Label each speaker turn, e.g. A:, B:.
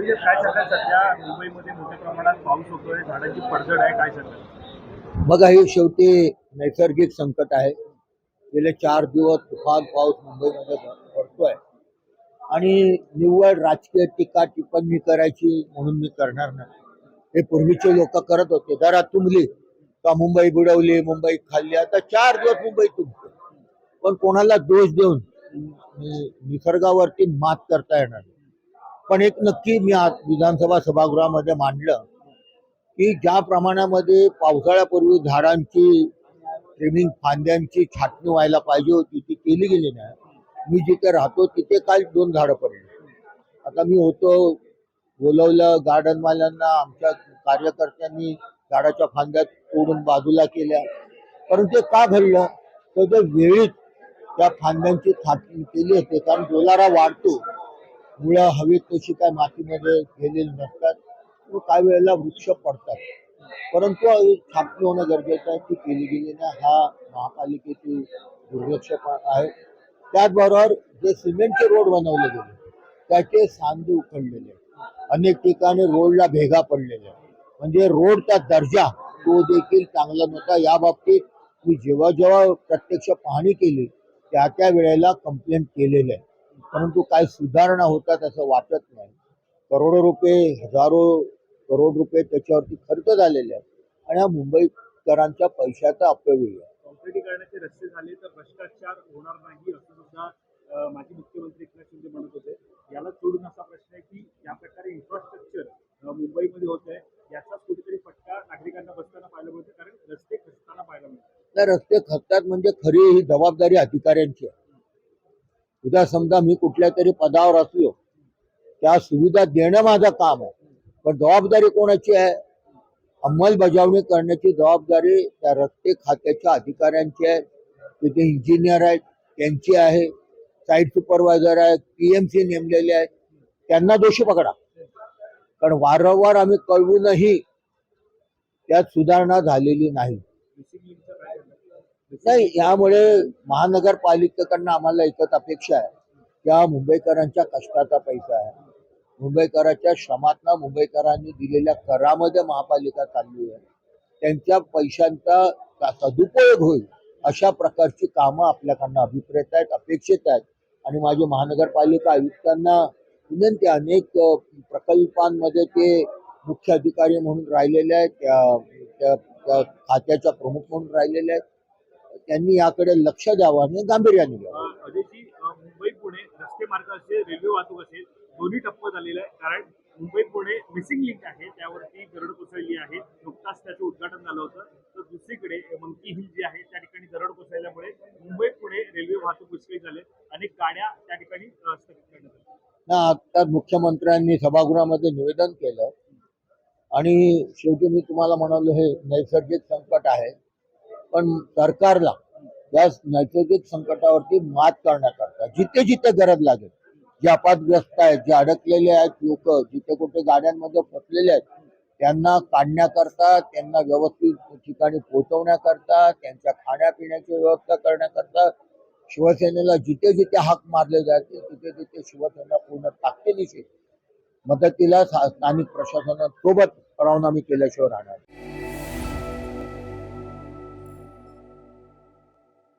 A: एकंदरीत काय सांगाल? सध्या मुंबईमध्ये मोठ्या प्रमाणात पाऊस होतोय, झाडांची पडझड आहे, काय सांगाल?
B: बघा, हे शेवटी नैसर्गिक संकट आहे. गेले 4 दिवस तुफान पाऊस मुंबईमध्ये पडतोय आणि निव्वळ राजकीय टीका टिप्पणी करायची म्हणून मी करणार नाही. हे पूर्वीचे लोक करत होते, जरा तुंबली का मुंबई बुडवली, मुंबई खाल्ली. आता 4 दिवस मुंबई तुंबते, पण कोणाला दोष देऊन निसर्गावरती मात करता येणार नाही. पण एक नक्की मी आज विधानसभा सभागृहामध्ये मांडलं की ज्या प्रमाणामध्ये पावसाळ्यापूर्वी झाडांची ट्रिमिंग, फांद्यांची छाटणी व्हायला पाहिजे होती ती केली गेली नाही. मी जिथे राहतो तिथे काल 2 झाडं पडली. आता मी होतो, बोलवलं गार्डनवाल्यांना, आमच्या कार्यकर्त्यांनी झाडाच्या फांद्या तोडून बाजूला केल्या, परंतु ते का घडलं तर ते वेळीच त्या फांद्यांची छाटणी केली होती. कारण डोलारा वाढतो, मुळं हवेत तशी काय मातीमध्ये गेलेली नसतात, काही वेळेला वृक्ष पडतात, परंतु छाटणी होणं गरजेचं आहे. ती केली गेली नाही, हा महापालिकेची दुर्लक्ष आहे. त्याचबरोबर जे सिमेंटचे रोड बनवले गेले त्याचे सांधे उखडलेले, अनेक ठिकाणी रोडला भेगा पडलेल्या, म्हणजे रोडचा दर्जा तो देखील चांगला नव्हता. या बाबतीत मी जेव्हा जेव्हा प्रत्यक्ष पाहणी केली त्या वेळेला कंप्लेंट केलेलं आहे, परंतु काही सुधारणा होतात असं वाटत नाही. करोडो रुपये, हजारो करोड रुपये त्याच्यावरती खर्च झालेले आहेत आणि हा मुंबईकरांच्या पैशाचा अपव्यय आहे.
A: काँक्रिटीकरणाचे रस्ते झाले तर भ्रष्टाचार होणार नाही असं सुद्धा माजी मुख्यमंत्री एकनाथ शिंदे म्हणत होते. याला सोडून असा प्रश्न आहे की या प्रकारे इन्फ्रास्ट्रक्चर मुंबईमध्ये होत आहे, याचाच कुठेतरी फटका नागरिकांना बसताना पाहायला मिळतो, कारण रस्ते खचताना पाहायला मिळतात.
B: त्या रस्ते खचतात म्हणजे खरी ही जबाबदारी अधिकाऱ्यांची आहे. उद्या समजा मी कुठल्या तरी पदावर असलो, त्या सुविधा देणं माझं काम आहे, पण जबाबदारी कोणाची आहे? अंमलबजावणी करण्याची जबाबदारी त्या रस्ते खात्याच्या अधिकाऱ्यांची आहे. तिथे इंजिनियर आहेत त्यांची आहे, साईट सुपरवायझर आहेत, PMC नेमलेले आहेत, त्यांना दोषी पकडा. कारण वारंवार आम्ही कळवूनही त्यात सुधारणा झालेली नाही. यामुळे महानगरपालिकेकडनं आम्हाला एकच अपेक्षा आहे, त्या मुंबईकरांच्या कष्टाचा पैसा आहे, मुंबईकरांच्या श्रमातनं, मुंबईकरांनी दिलेल्या करामध्ये महापालिका चालली आहे, त्यांच्या पैशांचा सदुपयोग होईल अशा प्रकारची कामं आपल्याकडनं अभिप्रेत आहेत, अपेक्षित आहेत. आणि माझे महानगरपालिका आयुक्तांना विनंती, अनेक प्रकल्पांमध्ये ते मुख्य अधिकारी म्हणून राहिलेले आहेत, त्या खात्याच्या प्रमुख म्हणून राहिलेले आहेत, त्यांनी याकडे लक्ष द्यावं आणि गांभीर्याने घ्यावं.
A: अजयजी, मुंबई पुणे रस्ते मार्ग असेल, रेल्वे वाहतूक असेल, दोन्ही ठप्प झालेलं आहे. कारण मुंबई पुणे मिसिंग लिंक आहे, त्यावरती दरड कोसळली आहे. नुकताच त्याचं उद्घाटन झालं होतं. तर दुसरीकडे मंकी हिल जे आहे त्या ठिकाणी दरड कोसळल्यामुळे मुंबई पुणे रेल्वे वाहतूक विस्कळीत झाले, अनेक गाड्या त्या ठिकाणी स्थगित करण्यात आल्या.
B: आता मुख्यमंत्र्यांनी सभागृहामध्ये निवेदन केलं आणि शेवटी मी तुम्हाला म्हणालो हे नैसर्गिक संकट आहे, पण सरकारला या नैसर्गिक संकटावरती मात करण्याकरता जिथे जिथे गरज लागेल, जे अपघातग्रस्त आहेत, जे अडकलेले आहेत लोक, जिथे कुठे गाड्यांमध्ये फसलेले आहेत, त्यांना काढण्याकरता, त्यांना व्यवस्थित ठिकाणी पोहोचवण्याकरता, त्यांच्या खाण्यापिण्याची व्यवस्था करण्याकरता शिवसेनेला जिथे जिथे हाक मारले जाते तिथे तिथे शिवसेना पूर्ण ताकदीनिशी मदतीला स्थानिक प्रशासनासोबत राहून आम्ही केल्याशिवाय राहणार.